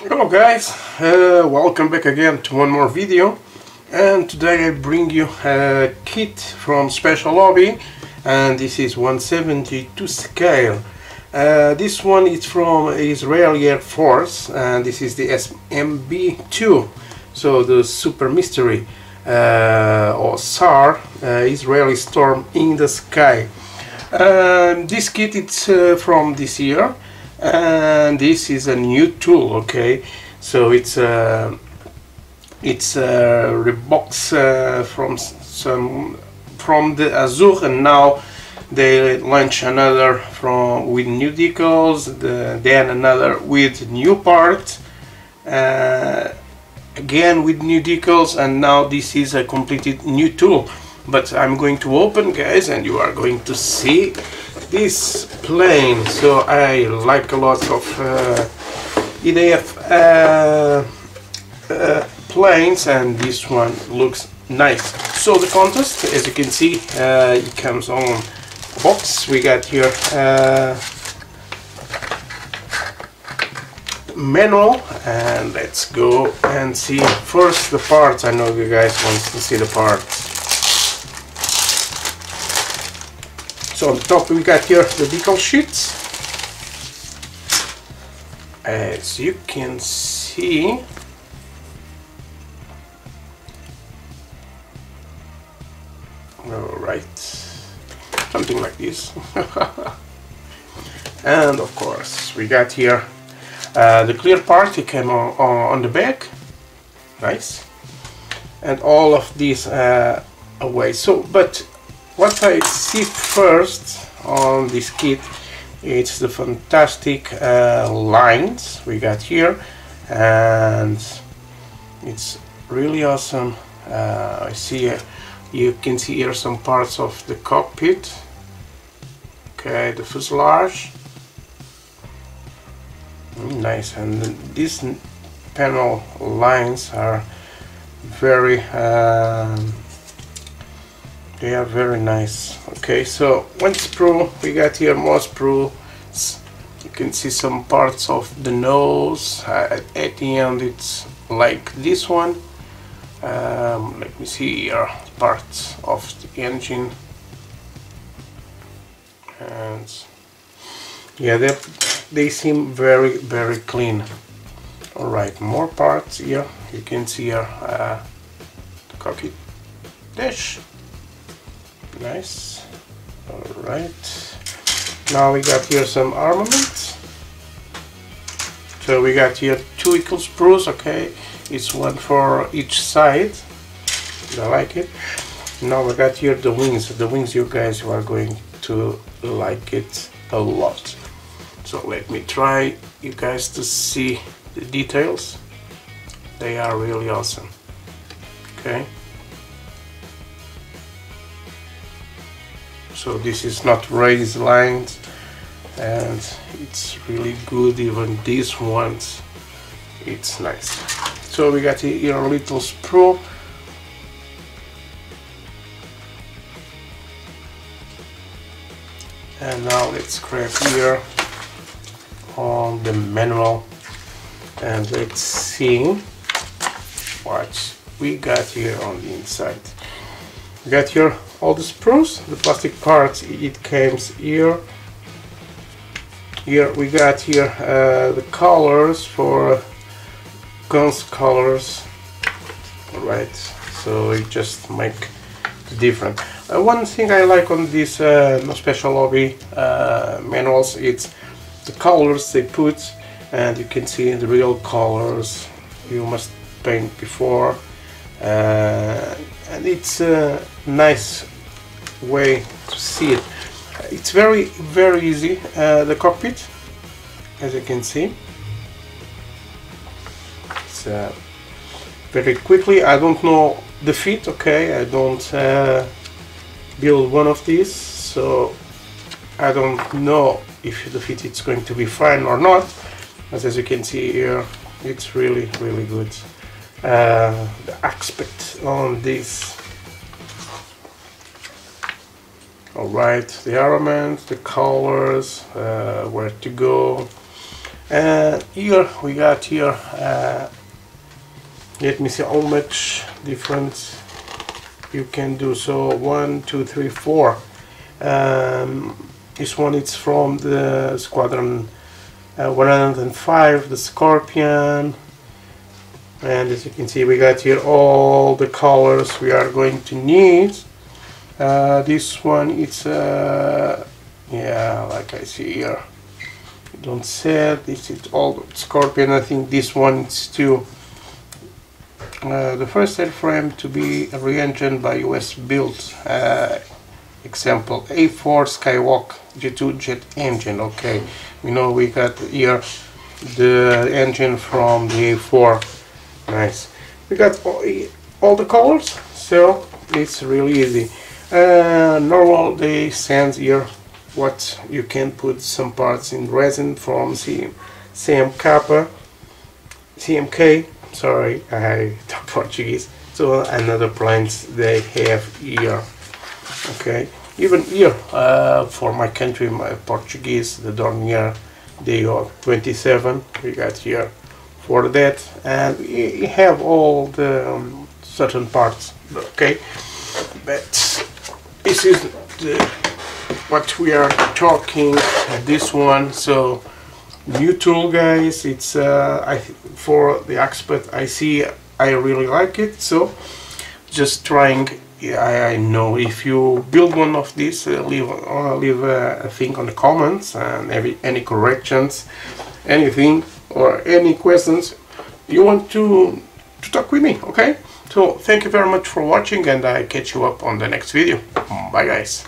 Hello guys, welcome back again to one more video, and today I bring you a kit from Special Hobby, and this is 1/72 scale. This one is from Israeli Air Force, and this is the SMB2, so the Super Mystery or SAR, Israeli Storm in the Sky. This kit is from this year, and this is a new tool. Okay, so it's a rebox from the Azure, and now they launch another with new decals, then another with new parts, again with new decals, and now this is a completed new tool. But I'm going to open, guys, and you are going to see this plane. So I like a lot of EDF planes, and this one looks nice. So the contest, as you can see, it comes on box. We got here manual, and let's go and see first the parts. I know you guys want to see the parts. So on the top we got here the decal sheets. As you can see, alright, something like this. And of course we got here the clear part. It came on the back, nice, and all of these away. So but what I see first on this kit, it's the fantastic lines we got here, and it's really awesome. I see you can see here some parts of the cockpit, okay, the fuselage, nice, and these panel lines are very they are very nice. Okay, so one sprue, we got here more sprues. You can see some parts of the nose. At the end it's like this one. Let me see here parts of the engine, and yeah, they seem very clean. Alright, more parts here. You can see here the cockpit dash. Nice. Alright, now we got here some armaments. So we got here 2 equal sprues, okay, it's one for each side. I like it. Now we got here the wings. The wings, you guys are going to like it a lot. So let me try you guys to see the details. They are really awesome. Okay, so this is not raised lines, and it's really good. Even these ones, it's nice. So we got here a little sprue, and now let's grab here on the manual, and let's see what we got here on the inside. We got here all the sprues, the plastic parts. It comes here. Here we got here the colors for guns colors. Alright, so it just make the difference. One thing I like on these Special Hobby manuals, it's the colors they put, and you can see the real colors you must paint before, and it's a nice way to see it. It's very easy, the cockpit, as you can see. It's very quickly. I don't know the fit, okay, I don't build one of these, so I don't know if the fit is going to be fine or not, but as you can see here, it's really good. The aspect on this. Alright, the armaments, the colors, where to go, And here we got here, let me see how much difference you can do. So 1, 2, 3, 4. This one is from the Squadron 105, the Scorpion. And as you can see, we got here all the colors we are going to need. This one, it's yeah, like I see here, don't say it, this is all Scorpion. I think this one is too the first airframe to be re-engined by US built, example A4 Skywalk G2 jet engine. Okay, we know we got here the engine from the A4. Nice. We got all the colors, so it's really easy. Normal they send here what you can put some parts in resin from CMK. Sorry, I talk Portuguese. So another planes they have here. Okay, even here for my country, my Portuguese, the Dornier DO27 we got here for that, and we have all the certain parts. Okay, but this is what we are talking, this one. So new tool, guys. It's for the expert. I see I really like it, so just trying. I know if you build one of these, leave a thing on the comments, and any corrections, anything or any questions you want to talk with me. Okay, so thank you very much for watching, and I catch you up on the next video. Bye guys.